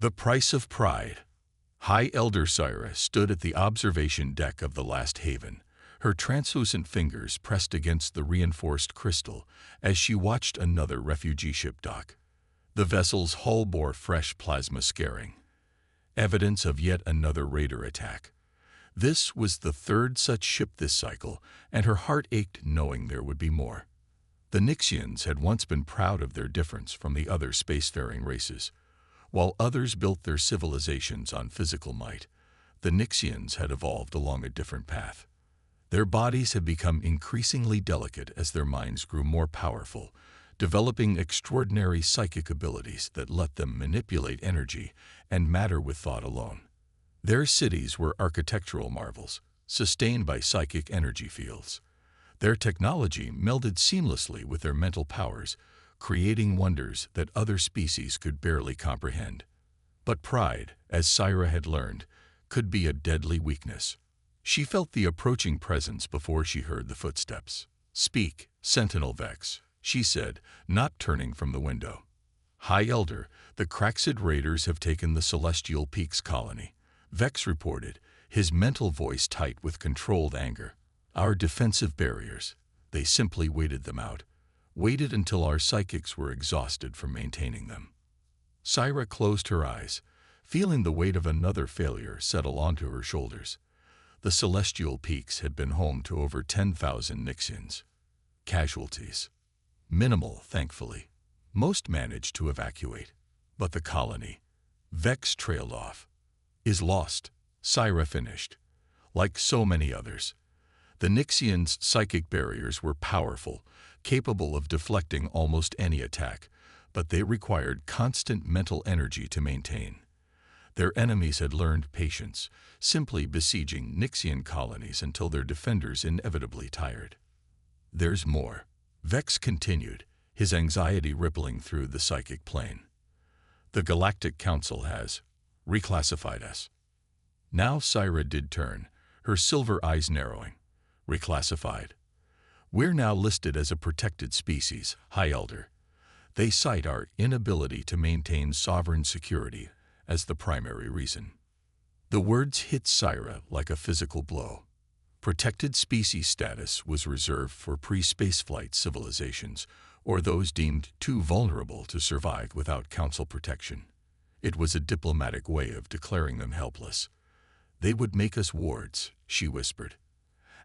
The price of pride. High Elder Syra stood at the observation deck of the last haven, her translucent fingers pressed against the reinforced crystal as she watched another refugee ship dock. The vessel's hull bore fresh plasma scarring, evidence of yet another raider attack. This was the third such ship this cycle, and her heart ached knowing there would be more. The Nixians had once been proud of their difference from the other spacefaring races. While others built their civilizations on physical might, the Nixians had evolved along a different path. Their bodies had become increasingly delicate as their minds grew more powerful, developing extraordinary psychic abilities that let them manipulate energy and matter with thought alone. Their cities were architectural marvels, sustained by psychic energy fields. Their technology melded seamlessly with their mental powers, creating wonders that other species could barely comprehend. But pride, as Syra had learned, could be a deadly weakness. She felt the approaching presence before she heard the footsteps. "Speak, Sentinel Vex," she said, not turning from the window. "High Elder, the Craxid Raiders have taken the Celestial Peaks colony," Vex reported, his mental voice tight with controlled anger. "Our defensive barriers, they simply waited them out. Waited until our psychics were exhausted from maintaining them." Syra closed her eyes, feeling the weight of another failure settle onto her shoulders. The Celestial Peaks had been home to over 10,000 Nixians. Casualties. Minimal, thankfully. Most managed to evacuate. But the colony, Vex trailed off, is lost, Syra finished. Like so many others, the Nixians' psychic barriers were powerful, capable of deflecting almost any attack, but they required constant mental energy to maintain. Their enemies had learned patience, simply besieging Nixian colonies until their defenders inevitably tired. "There's more," Vex continued, his anxiety rippling through the psychic plane. "The Galactic Council has reclassified us." Now Syra did turn, her silver eyes narrowing. "Reclassified? We're now listed as a protected species, High Elder. They cite our inability to maintain sovereign security as the primary reason." The words hit Syra like a physical blow. Protected species status was reserved for pre-spaceflight civilizations, or those deemed too vulnerable to survive without Council protection. It was a diplomatic way of declaring them helpless. "They would make us wards," she whispered.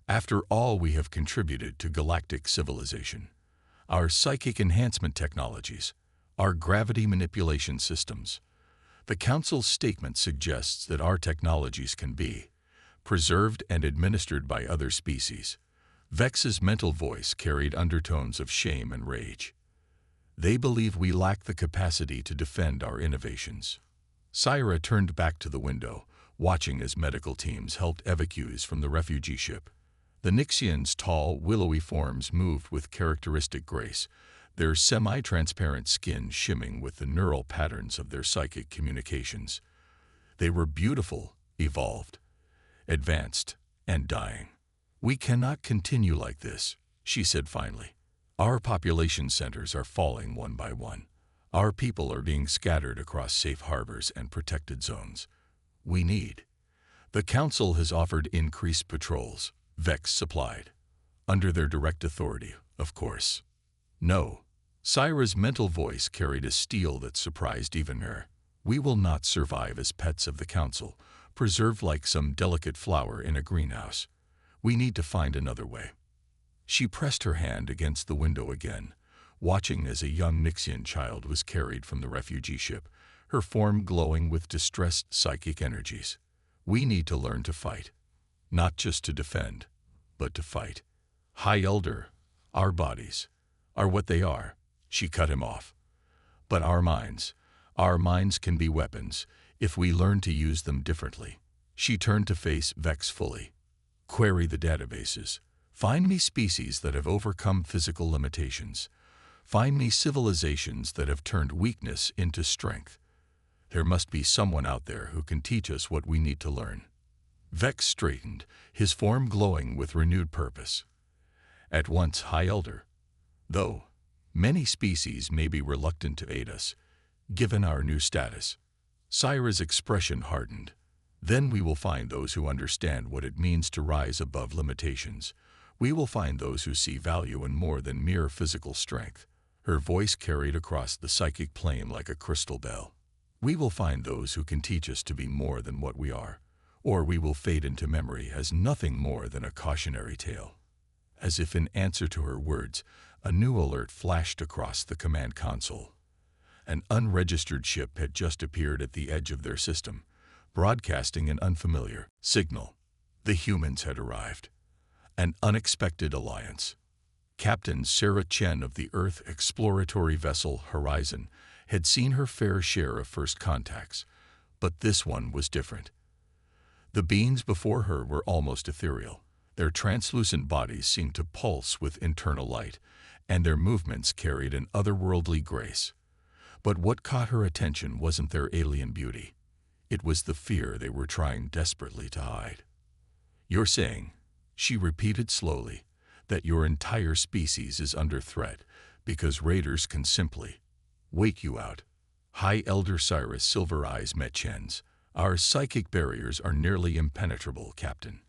"After all we have contributed to galactic civilization, our psychic enhancement technologies, our gravity manipulation systems. The Council's statement suggests that our technologies can be preserved and administered by other species." Vex's mental voice carried undertones of shame and rage. "They believe we lack the capacity to defend our innovations." Syra turned back to the window, watching as medical teams helped evacuees from the refugee ship. The Nixians' tall, willowy forms moved with characteristic grace, their semi-transparent skin shimming with the neural patterns of their psychic communications. They were beautiful, evolved, advanced, and dying. "We cannot continue like this," she said finally. "Our population centers are falling one by one. Our people are being scattered across safe harbors and protected zones. We need." "The Council has offered increased patrols," Vex supplied. "Under their direct authority, of course." "No." Syra's mental voice carried a steel that surprised even her. "We will not survive as pets of the Council, preserved like some delicate flower in a greenhouse. We need to find another way." She pressed her hand against the window again, watching as a young Nixian child was carried from the refugee ship, her form glowing with distressed psychic energies. "We need to learn to fight. Not just to defend, but to fight. High Elder, our bodies are what they are," she cut him off. "But our minds can be weapons if we learn to use them differently." She turned to face Vex fully. "Query the databases. Find me species that have overcome physical limitations. Find me civilizations that have turned weakness into strength. There must be someone out there who can teach us what we need to learn." Vex straightened, his form glowing with renewed purpose. "At once, High Elder. Though many species may be reluctant to aid us, given our new status." Syra's expression hardened. Then we will find those who understand what it means to rise above limitations. We will find those who see value in more than mere physical strength. Her voice carried across the psychic plane like a crystal bell. We will find those who can teach us to be more than what we are, or we will fade into memory as nothing more than a cautionary tale. As if in answer to her words, a new alert flashed across the command console. An unregistered ship had just appeared at the edge of their system, broadcasting an unfamiliar signal. The humans had arrived. An unexpected alliance. Captain Sarah Chen of the Earth exploratory vessel Horizon had seen her fair share of first contacts, but this one was different. The beings before her were almost ethereal. Their translucent bodies seemed to pulse with internal light, and their movements carried an otherworldly grace. But what caught her attention wasn't their alien beauty. It was the fear they were trying desperately to hide. "You're saying," she repeated slowly, "that your entire species is under threat because raiders can simply wait you out." High Elder Cyrus' silver eyes met Chen's. "Our psychic barriers are nearly impenetrable, Captain.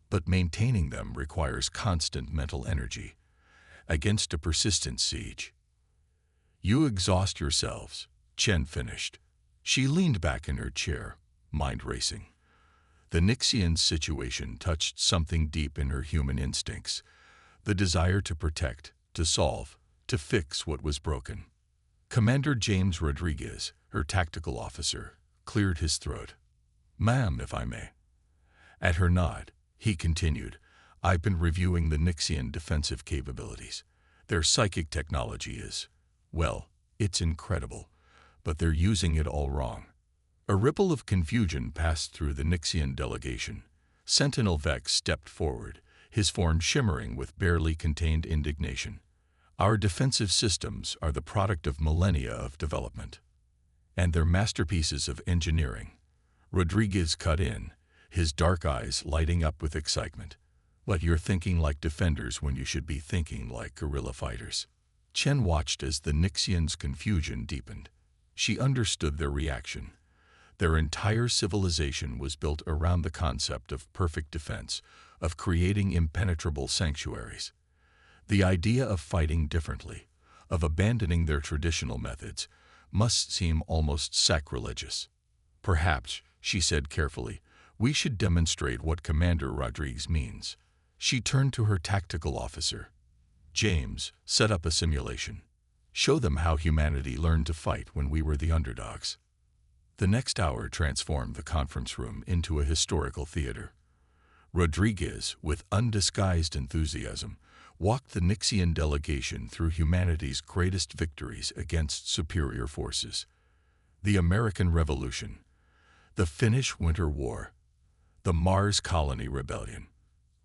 But maintaining them requires constant mental energy against a persistent siege." "You exhaust yourselves," Chen finished. She leaned back in her chair, mind racing. The Nixian's situation touched something deep in her human instincts, the desire to protect, to solve, to fix what was broken. Commander James Rodriguez, her tactical officer, cleared his throat. "Ma'am, if I may." At her nod, he continued, "I've been reviewing the Nixian defensive capabilities. Their psychic technology is, well, it's incredible, but they're using it all wrong." A ripple of confusion passed through the Nixian delegation. Sentinel Vex stepped forward, his form shimmering with barely contained indignation. "Our defensive systems are the product of millennia of development, and they're masterpieces of engineering." Rodriguez cut in, his dark eyes lighting up with excitement. "But you're thinking like defenders when you should be thinking like guerrilla fighters." Chen watched as the Nixians' confusion deepened. She understood their reaction. Their entire civilization was built around the concept of perfect defense, of creating impenetrable sanctuaries. The idea of fighting differently, of abandoning their traditional methods, must seem almost sacrilegious. "Perhaps," she said carefully, "we should demonstrate what Commander Rodriguez means." She turned to her tactical officer. "James, set up a simulation. Show them how humanity learned to fight when we were the underdogs." The next hour transformed the conference room into a historical theater. Rodriguez, with undisguised enthusiasm, walked the Nixian delegation through humanity's greatest victories against superior forces. The American Revolution, the Finnish Winter War, the Mars Colony Rebellion.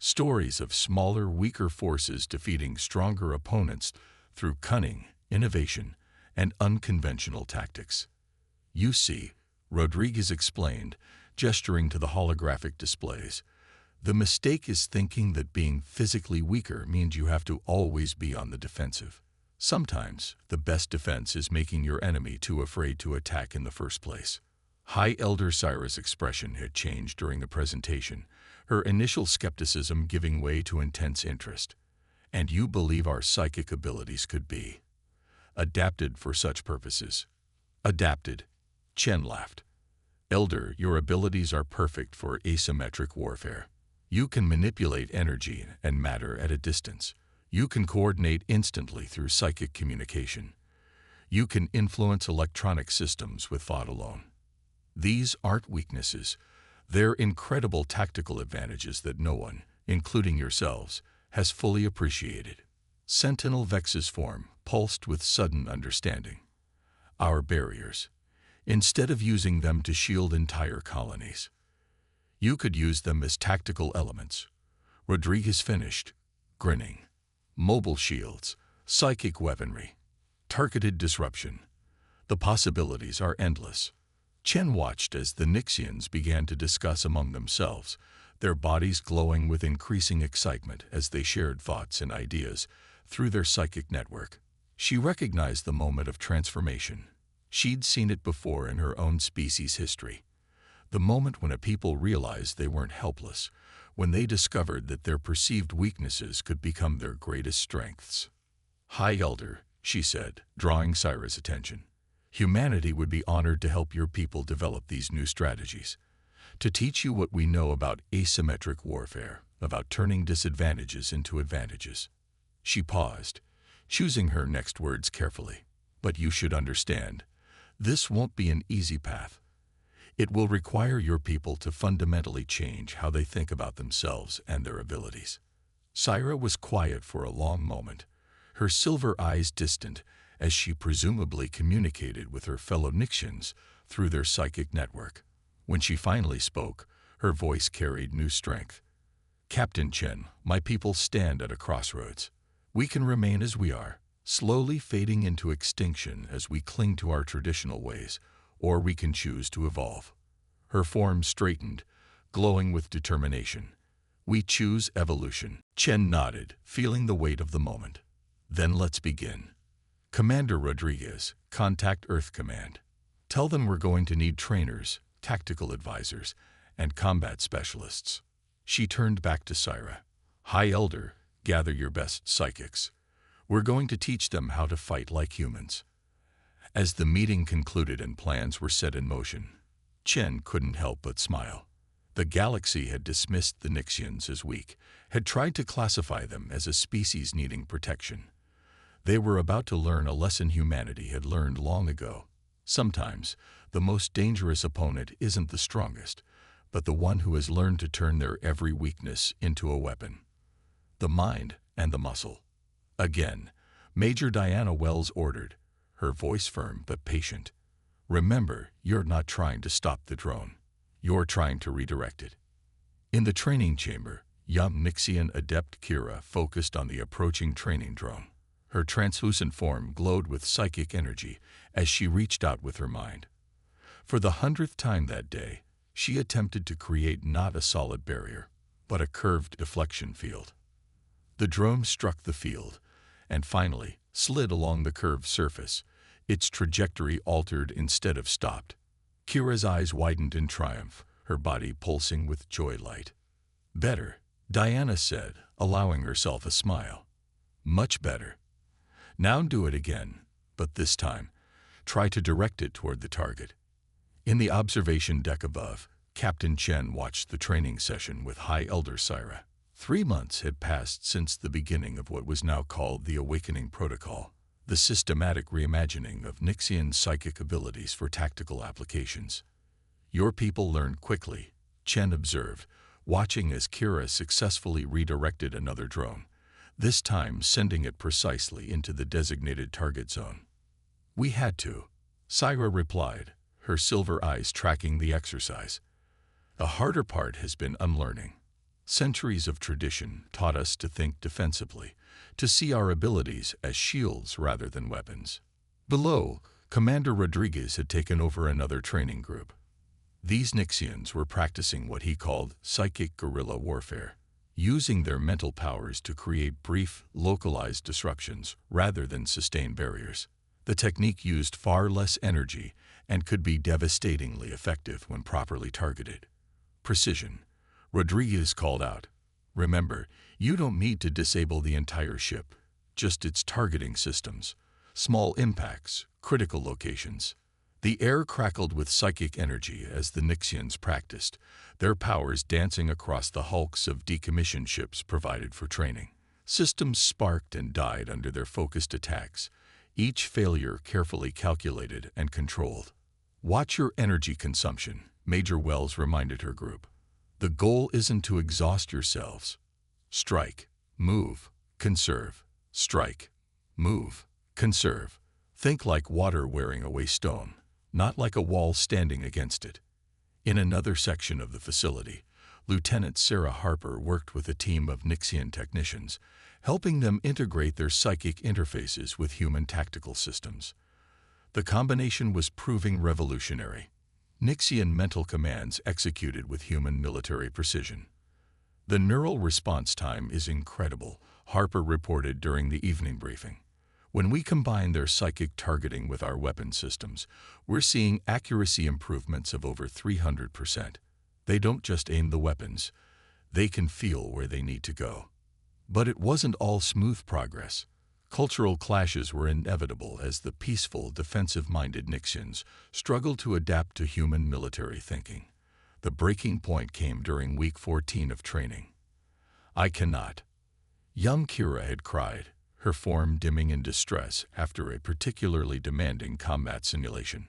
Stories of smaller, weaker forces defeating stronger opponents through cunning, innovation, and unconventional tactics. "You see," Rodriguez explained, gesturing to the holographic displays, "the mistake is thinking that being physically weaker means you have to always be on the defensive. Sometimes, the best defense is making your enemy too afraid to attack in the first place." High Elder Cyrus' expression had changed during the presentation, her initial skepticism giving way to intense interest. "And you believe our psychic abilities could be adapted for such purposes?" "Adapted," Chen laughed. "Elder, your abilities are perfect for asymmetric warfare. You can manipulate energy and matter at a distance. You can coordinate instantly through psychic communication. You can influence electronic systems with thought alone. These aren't weaknesses. They're incredible tactical advantages that no one, including yourselves, has fully appreciated." Sentinel Vex's form pulsed with sudden understanding. "Our barriers. Instead of using them to shield entire colonies, you could use them as tactical elements." Rodriguez finished, grinning. "Mobile shields, psychic weaponry, targeted disruption. The possibilities are endless." Chen watched as the Nixians began to discuss among themselves, their bodies glowing with increasing excitement as they shared thoughts and ideas through their psychic network. She recognized the moment of transformation. She'd seen it before in her own species' history. The moment when a people realized they weren't helpless, when they discovered that their perceived weaknesses could become their greatest strengths. "High Elder," she said, drawing Syra's attention. "Humanity would be honored to help your people develop these new strategies, to teach you what we know about asymmetric warfare, about turning disadvantages into advantages." She paused, choosing her next words carefully. "But you should understand, this won't be an easy path. It will require your people to fundamentally change how they think about themselves and their abilities." Syra was quiet for a long moment, her silver eyes distant as she presumably communicated with her fellow Nixians through their psychic network. When she finally spoke, her voice carried new strength. "Captain Chen, my people stand at a crossroads. We can remain as we are, slowly fading into extinction as we cling to our traditional ways, or we can choose to evolve." Her form straightened, glowing with determination. "We choose evolution." Chen nodded, feeling the weight of the moment. "Then let's begin. Commander Rodriguez, contact Earth Command. Tell them we're going to need trainers, tactical advisors, and combat specialists." She turned back to Syra. "High Elder, gather your best psychics. We're going to teach them how to fight like humans." As the meeting concluded and plans were set in motion, Chen couldn't help but smile. The galaxy had dismissed the Nixians as weak, had tried to classify them as a species needing protection. They were about to learn a lesson humanity had learned long ago. Sometimes, the most dangerous opponent isn't the strongest, but the one who has learned to turn their every weakness into a weapon. The mind and the muscle. Again, Major Diana Wells ordered, her voice firm but patient. "Remember, you're not trying to stop the drone. You're trying to redirect it." In the training chamber, young Nixian adept Kira focused on the approaching training drone. Her translucent form glowed with psychic energy as she reached out with her mind. For the 100th time that day, she attempted to create not a solid barrier, but a curved deflection field. The drone struck the field, and finally slid along the curved surface, its trajectory altered instead of stopped. Kira's eyes widened in triumph, her body pulsing with joy light. "Better," Diana said, allowing herself a smile. "Much better. Now do it again, but this time, try to direct it toward the target." In the observation deck above, Captain Chen watched the training session with High Elder Syra. 3 months had passed since the beginning of what was now called the Awakening Protocol, the systematic reimagining of Nixian psychic abilities for tactical applications. "Your people learn quickly," Chen observed, watching as Kira successfully redirected another drone, this time sending it precisely into the designated target zone. "We had to," Syra replied, her silver eyes tracking the exercise. "The harder part has been unlearning. Centuries of tradition taught us to think defensively, to see our abilities as shields rather than weapons." Below, Commander Rodriguez had taken over another training group. These Nixians were practicing what he called psychic guerrilla warfare, using their mental powers to create brief, localized disruptions rather than sustained barriers. The technique used far less energy and could be devastatingly effective when properly targeted. "Precision," Rodriguez called out. "Remember, you don't need to disable the entire ship, just its targeting systems, small impacts, critical locations." The air crackled with psychic energy as the Nixians practiced, their powers dancing across the hulks of decommissioned ships provided for training. Systems sparked and died under their focused attacks, each failure carefully calculated and controlled. "Watch your energy consumption," Major Wells reminded her group. "The goal isn't to exhaust yourselves. Strike, move, conserve. Strike, move, conserve. Think like water wearing away stone, not like a wall standing against it." In another section of the facility, Lieutenant Sarah Harper worked with a team of Nixian technicians, helping them integrate their psychic interfaces with human tactical systems. The combination was proving revolutionary. Nixian mental commands executed with human military precision. "The neural response time is incredible," Harper reported during the evening briefing. When we combine their psychic targeting with our weapon systems, we're seeing accuracy improvements of over 300%. They don't just aim the weapons, they can feel where they need to go. But it wasn't all smooth progress. Cultural clashes were inevitable as the peaceful, defensive-minded Nixians struggled to adapt to human military thinking. The breaking point came during week 14 of training. "I cannot." Young Kira had cried, her form dimming in distress after a particularly demanding combat simulation.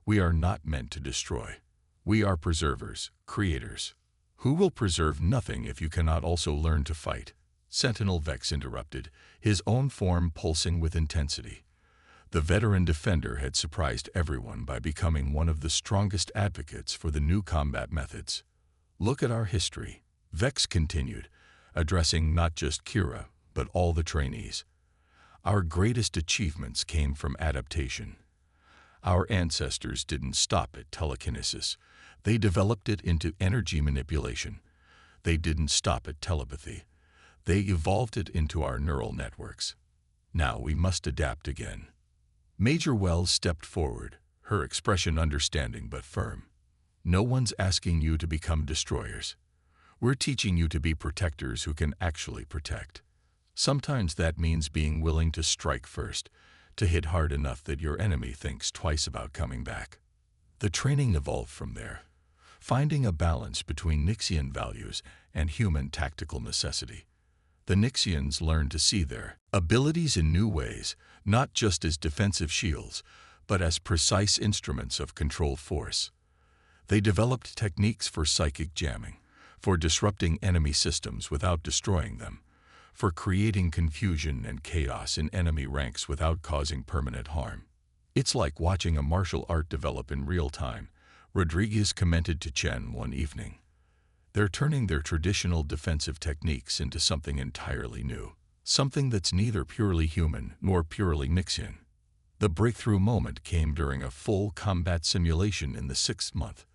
"We are not meant to destroy. We are preservers, creators. Who will preserve nothing if you cannot also learn to fight?" Sentinel Vex interrupted, his own form pulsing with intensity. The veteran defender had surprised everyone by becoming one of the strongest advocates for the new combat methods. "Look at our history," Vex continued, addressing not just Kira, but all the trainees. "Our greatest achievements came from adaptation. Our ancestors didn't stop at telekinesis. They developed it into energy manipulation. They didn't stop at telepathy. They evolved it into our neural networks. Now we must adapt again." Major Wells stepped forward, her expression understanding but firm. "No one's asking you to become destroyers. We're teaching you to be protectors who can actually protect. Sometimes that means being willing to strike first, to hit hard enough that your enemy thinks twice about coming back." The training evolved from there, finding a balance between Nixian values and human tactical necessity. The Nixians learned to see their abilities in new ways, not just as defensive shields, but as precise instruments of controlled force. They developed techniques for psychic jamming, for disrupting enemy systems without destroying them, for creating confusion and chaos in enemy ranks without causing permanent harm. "It's like watching a martial art develop in real time," Rodriguez commented to Chen one evening. "They're turning their traditional defensive techniques into something entirely new, something that's neither purely human nor purely Nixian." The breakthrough moment came during a full combat simulation in the 6th month.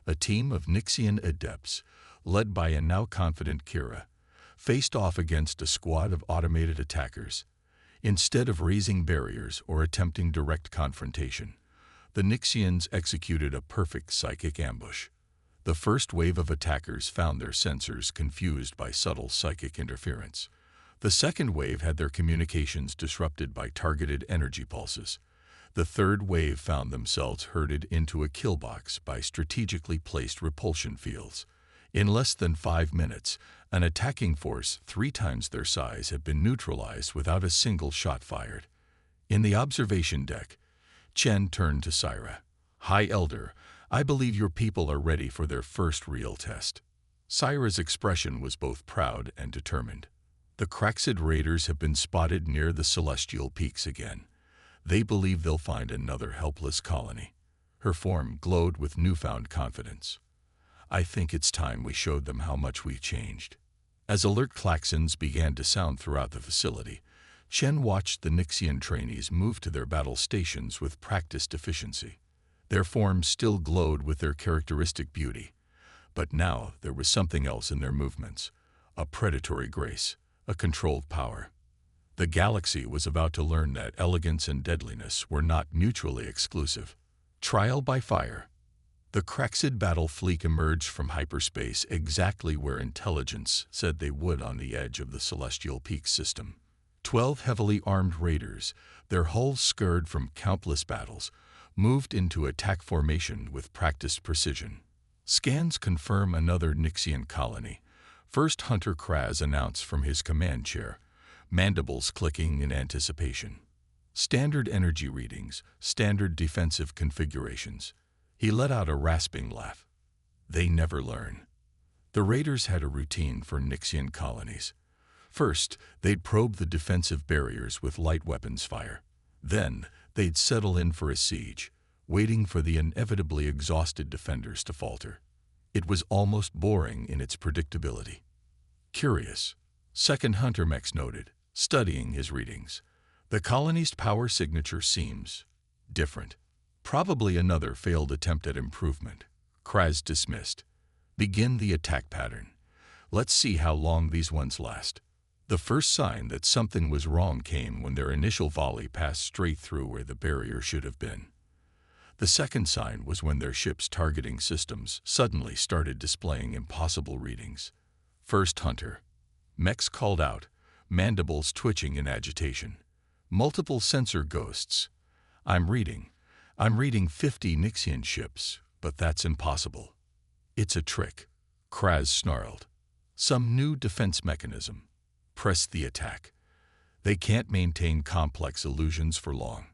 A team of Nixian adepts, led by a now confident Kira, faced off against a squad of automated attackers. Instead of raising barriers or attempting direct confrontation, the Nixians executed a perfect psychic ambush. The first wave of attackers found their sensors confused by subtle psychic interference. The second wave had their communications disrupted by targeted energy pulses. The third wave found themselves herded into a kill box by strategically placed repulsion fields. In less than 5 minutes, an attacking force 3 times their size had been neutralized without a single shot fired. In the observation deck, Chen turned to Syra. "High Elder, I believe your people are ready for their first real test." Syra's expression was both proud and determined. "The Craxid raiders have been spotted near the celestial peaks again. They believe they'll find another helpless colony." Her form glowed with newfound confidence. "I think it's time we showed them how much we've changed." As alert klaxons began to sound throughout the facility, Chen watched the Nixian trainees move to their battle stations with practiced efficiency. Their forms still glowed with their characteristic beauty, but now there was something else in their movements, a predatory grace, a controlled power. The galaxy was about to learn that elegance and deadliness were not mutually exclusive. Trial by fire. The Craxid battle fleet emerged from hyperspace exactly where intelligence said they would on the edge of the Celestial Peaks system. 12 heavily armed raiders, their hulls scarred from countless battles, moved into attack formation with practiced precision. Scans confirm another Nixian colony. First Hunter Kraz announced from his command chair, mandibles clicking in anticipation. Standard energy readings, standard defensive configurations. He let out a rasping laugh. They never learn. The raiders had a routine for Nixian colonies. First, they'd probe the defensive barriers with light weapons fire. Then, they'd settle in for a siege, waiting for the inevitably exhausted defenders to falter. It was almost boring in its predictability. "Curious," Second Hunter Mex noted, studying his readings. "The colony's power signature seems different. Probably another failed attempt at improvement." Kraz dismissed. "Begin the attack pattern. Let's see how long these ones last." The first sign that something was wrong came when their initial volley passed straight through where the barrier should have been. The second sign was when their ship's targeting systems suddenly started displaying impossible readings. First hunter. Mechs called out, mandibles twitching in agitation. Multiple sensor ghosts. I'm reading 50 Nixian ships, but that's impossible. It's a trick. Kraz snarled. Some new defense mechanism. Press the attack. They can't maintain complex illusions for long.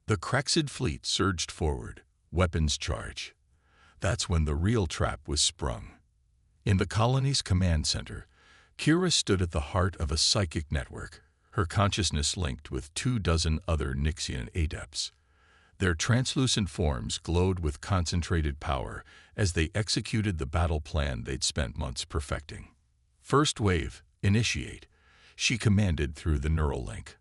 The Kraxid fleet surged forward, weapons charge. That's when the real trap was sprung. In the colony's command center, Kira stood at the heart of a psychic network, her consciousness linked with 24 other Nixian adepts. Their translucent forms glowed with concentrated power as they executed the battle plan they'd spent months perfecting. First wave, initiate, she commanded through the neural link.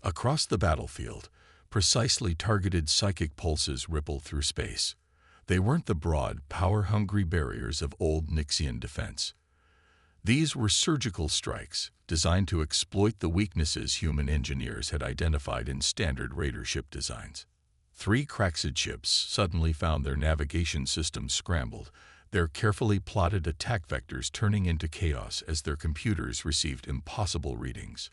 Across the battlefield, precisely targeted psychic pulses rippled through space. They weren't the broad, power-hungry barriers of old Nixian defense. These were surgical strikes designed to exploit the weaknesses human engineers had identified in standard raider ship designs. 3 Kraxid ships suddenly found their navigation systems scrambled, their carefully plotted attack vectors turning into chaos as their computers received impossible readings.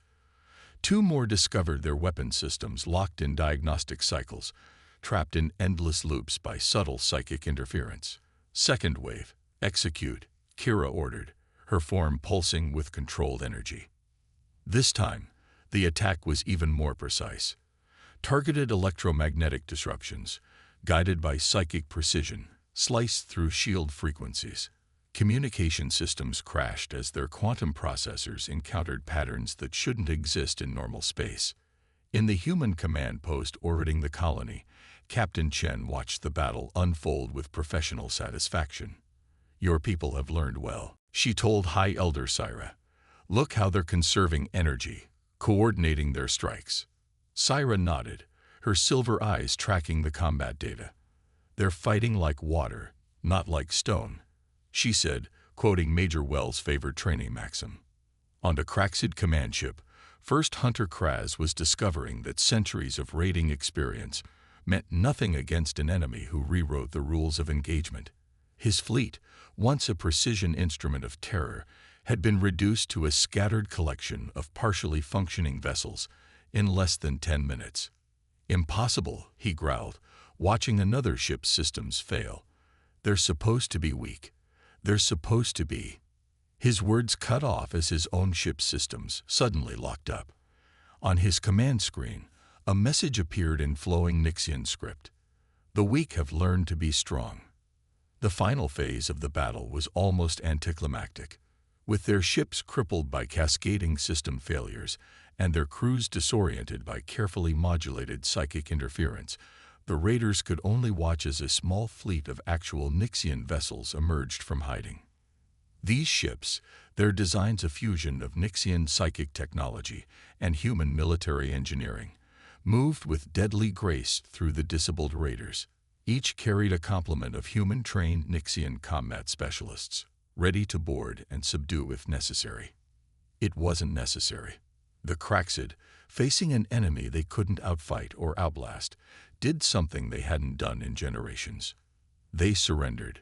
2 more discovered their weapon systems locked in diagnostic cycles, trapped in endless loops by subtle psychic interference. Second wave, execute, Kira ordered, her form pulsing with controlled energy. This time, the attack was even more precise. Targeted electromagnetic disruptions, guided by psychic precision, sliced through shield frequencies. Communication systems crashed as their quantum processors encountered patterns that shouldn't exist in normal space. In the human command post orbiting the colony, Captain Chen watched the battle unfold with professional satisfaction. Your people have learned well, she told High Elder Syra. Look how they're conserving energy, coordinating their strikes. Syra nodded, her silver eyes tracking the combat data. They're fighting like water, not like stone, she said, quoting Major Wells' favorite training maxim. On the Kraxid command ship, First Hunter Kraz was discovering that centuries of raiding experience meant nothing against an enemy who rewrote the rules of engagement. His fleet, once a precision instrument of terror, had been reduced to a scattered collection of partially functioning vessels in less than 10 minutes. Impossible, he growled, watching another ship's systems fail. They're supposed to be weak. They're supposed to be. His words cut off as his own ship's systems suddenly locked up. On his command screen, a message appeared in flowing Nixian script. The weak have learned to be strong. The final phase of the battle was almost anticlimactic. With their ships crippled by cascading system failures and their crews disoriented by carefully modulated psychic interference, the raiders could only watch as a small fleet of actual Nixian vessels emerged from hiding. These ships, their designs a fusion of Nixian psychic technology and human military engineering, moved with deadly grace through the disabled raiders. Each carried a complement of human-trained Nixian combat specialists, ready to board and subdue if necessary. It wasn't necessary. The Kraxid, facing an enemy they couldn't outfight or outblast, did something they hadn't done in generations. They surrendered.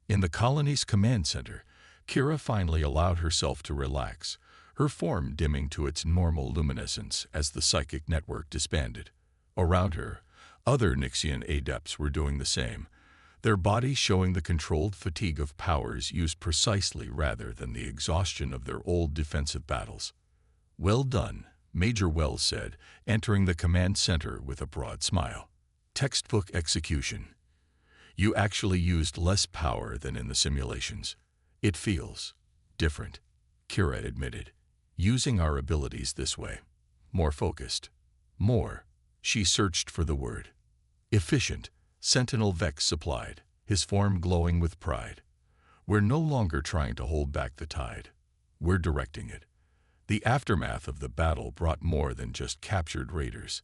In the colony's command center, Kira finally allowed herself to relax, her form dimming to its normal luminescence as the psychic network disbanded. Around her, other Nixian adepts were doing the same, their bodies showing the controlled fatigue of powers used precisely rather than the exhaustion of their old defensive battles. Well done, Major Wells said, entering the command center with a broad smile. Textbook execution. You actually used less power than in the simulations. It feels different, Kira admitted. Using our abilities this way. More focused. More. She searched for the word. Efficient, Sentinel Vex supplied, his form glowing with pride. We're no longer trying to hold back the tide. We're directing it. The aftermath of the battle brought more than just captured raiders.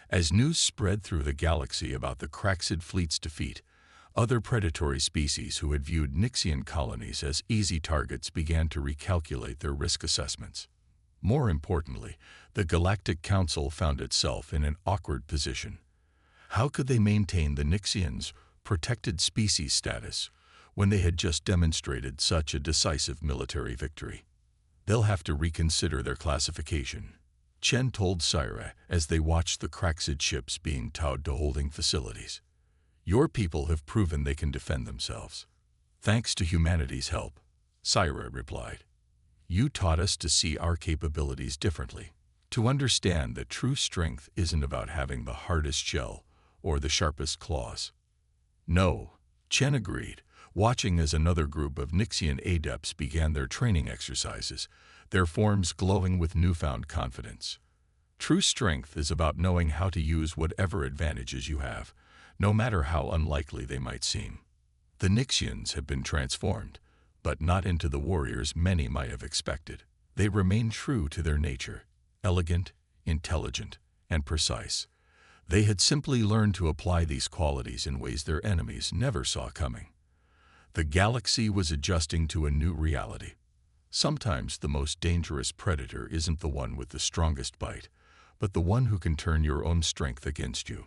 As news spread through the galaxy about the Kraxid fleet's defeat, other predatory species who had viewed Nixian colonies as easy targets began to recalculate their risk assessments. More importantly, the Galactic Council found itself in an awkward position. How could they maintain the Nixians' protected species status when they had just demonstrated such a decisive military victory? They'll have to reconsider their classification, Chen told Syra as they watched the Craxid ships being towed to holding facilities. Your people have proven they can defend themselves. Thanks to humanity's help, Syra replied. You taught us to see our capabilities differently, to understand that true strength isn't about having the hardest shell or the sharpest claws. No, Chen agreed, watching as another group of Nixian adepts began their training exercises, their forms glowing with newfound confidence. True strength is about knowing how to use whatever advantages you have, no matter how unlikely they might seem. The Nixians have been transformed, but not into the warriors many might have expected. They remain true to their nature, elegant, intelligent, and precise. They had simply learned to apply these qualities in ways their enemies never saw coming. The galaxy was adjusting to a new reality. Sometimes the most dangerous predator isn't the one with the strongest bite, but the one who can turn your own strength against you.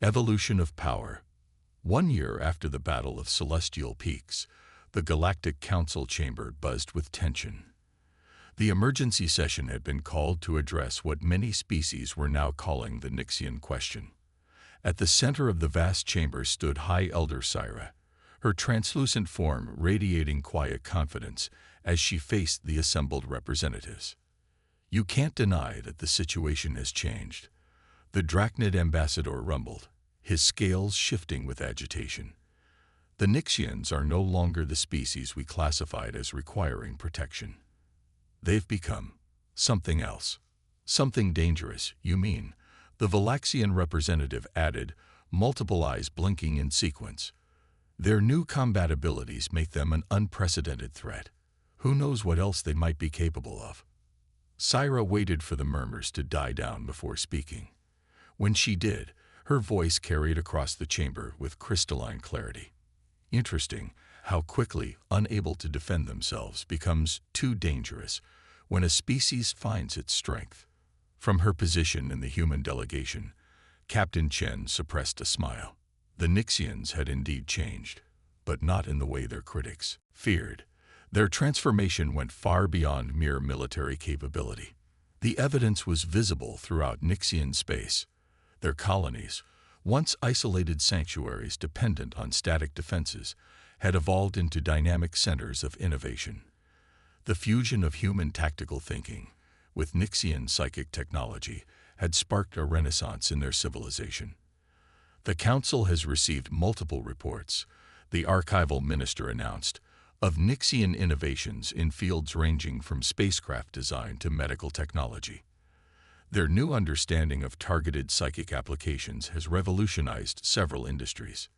Evolution of power. 1 year after the Battle of Celestial Peaks, the Galactic Council chamber buzzed with tension. The emergency session had been called to address what many species were now calling the Nixian question. At the center of the vast chamber stood High Elder Syra, her translucent form radiating quiet confidence as she faced the assembled representatives. You can't deny that the situation has changed. The Drachnid ambassador rumbled, his scales shifting with agitation. The Nixians are no longer the species we classified as requiring protection. They've become something else. Something dangerous, you mean? The Valaxian representative added, multiple eyes blinking in sequence. Their new combat abilities make them an unprecedented threat. Who knows what else they might be capable of? Syra waited for the murmurs to die down before speaking. When she did, her voice carried across the chamber with crystalline clarity. Interesting how quickly unable to defend themselves becomes too dangerous when a species finds its strength. From her position in the human delegation, Captain Chen suppressed a smile. The Nixians had indeed changed, but not in the way their critics feared. Their transformation went far beyond mere military capability. The evidence was visible throughout Nixian space. Their colonies, once isolated sanctuaries dependent on static defenses, had evolved into dynamic centers of innovation. The fusion of human tactical thinking with Nixian psychic technology had sparked a renaissance in their civilization. The Council has received multiple reports, the archival minister announced, of Nixian innovations in fields ranging from spacecraft design to medical technology. Their new understanding of targeted psychic applications has revolutionized several industries.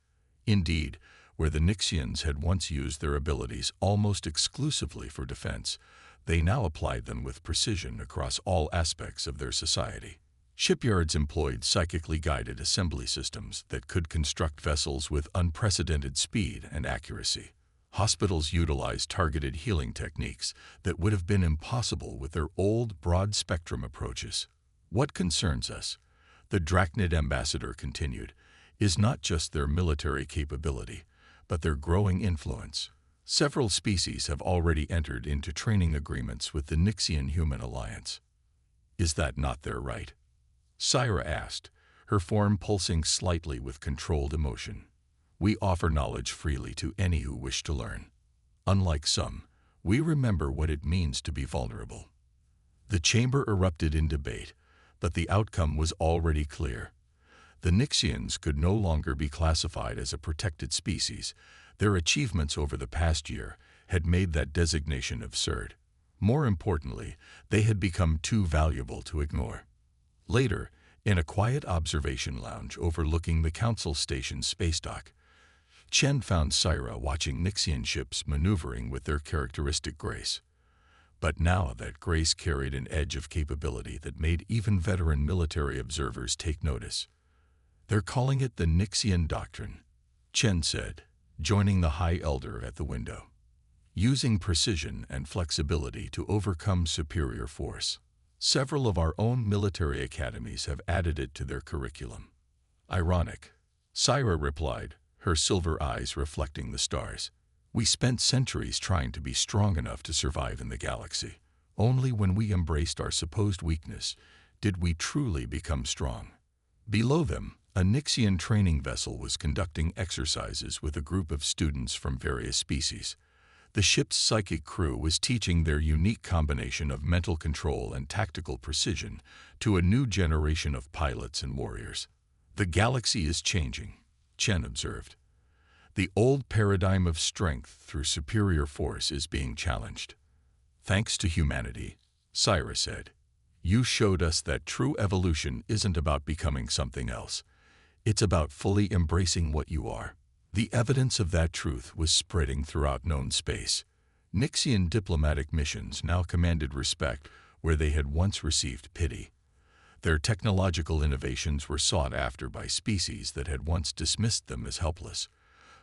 Indeed, where the Nixians had once used their abilities almost exclusively for defense, they now applied them with precision across all aspects of their society. Shipyards employed psychically guided assembly systems that could construct vessels with unprecedented speed and accuracy. Hospitals utilized targeted healing techniques that would have been impossible with their old, broad-spectrum approaches. What concerns us, the Drachnid ambassador continued, is not just their military capability, but their growing influence. Several species have already entered into training agreements with the Nixian-Human Alliance. Is that not their right? Syra asked, her form pulsing slightly with controlled emotion. We offer knowledge freely to any who wish to learn. Unlike some, we remember what it means to be vulnerable. The chamber erupted in debate, but the outcome was already clear. The Nixians could no longer be classified as a protected species. Their achievements over the past year had made that designation absurd. More importantly, they had become too valuable to ignore. Later, in a quiet observation lounge overlooking the Council Station's space dock, Chen found Syra watching Nixian ships maneuvering with their characteristic grace. But now that grace carried an edge of capability that made even veteran military observers take notice. They're calling it the Nixian Doctrine, Chen said, joining the High Elder at the window. Using precision and flexibility to overcome superior force. Several of our own military academies have added it to their curriculum. Ironic, Syra replied, her silver eyes reflecting the stars. We spent centuries trying to be strong enough to survive in the galaxy. Only when we embraced our supposed weakness did we truly become strong. Below them, a Nixian training vessel was conducting exercises with a group of students from various species. The ship's psychic crew was teaching their unique combination of mental control and tactical precision to a new generation of pilots and warriors. The galaxy is changing, Chen observed. The old paradigm of strength through superior force is being challenged. Thanks to humanity, Syra said. You showed us that true evolution isn't about becoming something else. It's about fully embracing what you are. The evidence of that truth was spreading throughout known space. Nixian diplomatic missions now commanded respect where they had once received pity. Their technological innovations were sought after by species that had once dismissed them as helpless.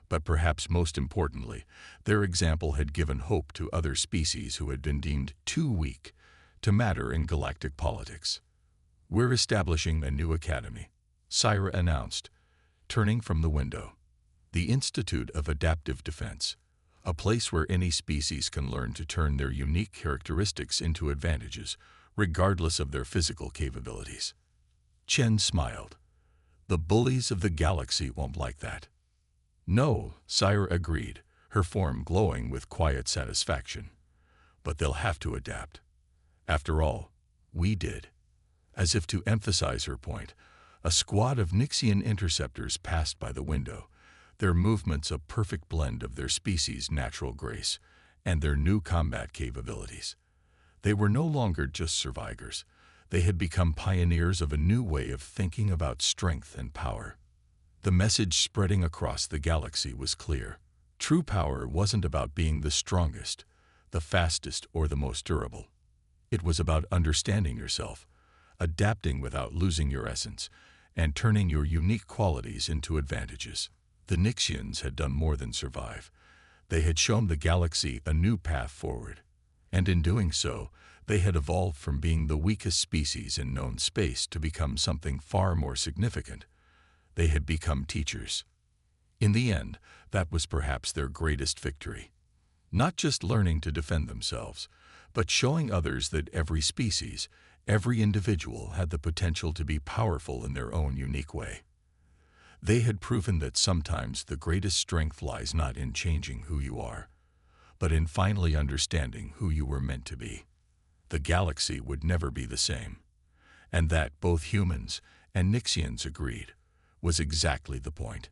But perhaps most importantly, their example had given hope to other species who had been deemed too weak to matter in galactic politics. We're establishing a new academy, Syra announced, turning from the window. The Institute of Adaptive Defense, a place where any species can learn to turn their unique characteristics into advantages, regardless of their physical capabilities. Chen smiled. The bullies of the galaxy won't like that. No, Syra agreed, her form glowing with quiet satisfaction. But they'll have to adapt. After all, we did. As if to emphasize her point, a squad of Nixian interceptors passed by the window, their movements a perfect blend of their species' natural grace and their new combat capabilities. They were no longer just survivors. They had become pioneers of a new way of thinking about strength and power. The message spreading across the galaxy was clear. True power wasn't about being the strongest, the fastest, or the most durable. It was about understanding yourself, adapting without losing your essence, and turning your unique qualities into advantages. The Nixians had done more than survive. They had shown the galaxy a new path forward. And in doing so, they had evolved from being the weakest species in known space to become something far more significant. They had become teachers. In the end, that was perhaps their greatest victory. Not just learning to defend themselves, but showing others that every species, every individual had the potential to be powerful in their own unique way. They had proven that sometimes the greatest strength lies not in changing who you are, but in finally understanding who you were meant to be. The galaxy would never be the same, and that both humans and Nixians agreed was exactly the point.